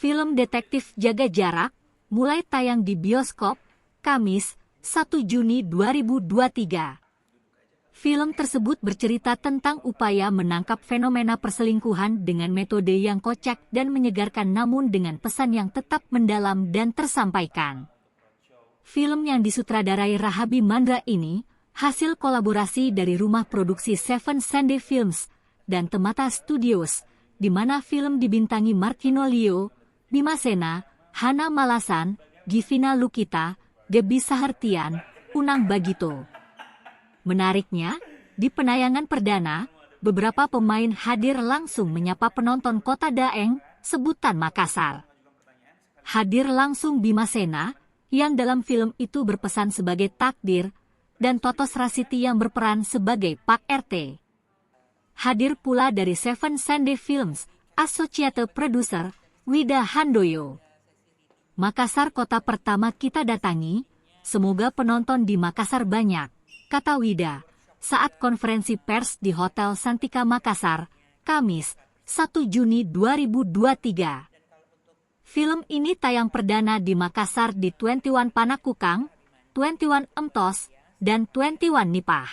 Film detektif Jaga Jarak mulai tayang di bioskop Kamis 1 Juni 2023. Film tersebut bercerita tentang upaya menangkap fenomena perselingkuhan dengan metode yang kocak dan menyegarkan, namun dengan pesan yang tetap mendalam dan tersampaikan. Film yang disutradarai Rahabi Mandra ini hasil kolaborasi dari rumah produksi Seven Sunday Films dan Temata Studios, di mana film dibintangi Markino Leo, Bima Sena, Hana Malasan, Givina Lukita, Debbie Sahartian, Unang Bagito. Menariknya, di penayangan perdana, beberapa pemain hadir langsung menyapa penonton Kota Daeng, sebutan Makassar. Hadir langsung Bima Sena, yang dalam film itu berpesan sebagai Takdir, dan Totos Rasiti yang berperan sebagai Pak RT. Hadir pula dari Seven Sunday Films, Associate Producer, Wida Handoyo. Makassar kota pertama kita datangi, semoga penonton di Makassar banyak, kata Wida, saat konferensi pers di Hotel Santika Makassar, Kamis, 1 Juni 2023. Film ini tayang perdana di Makassar di 21 Panakukang, 21 Emtos, dan 21 Nipah.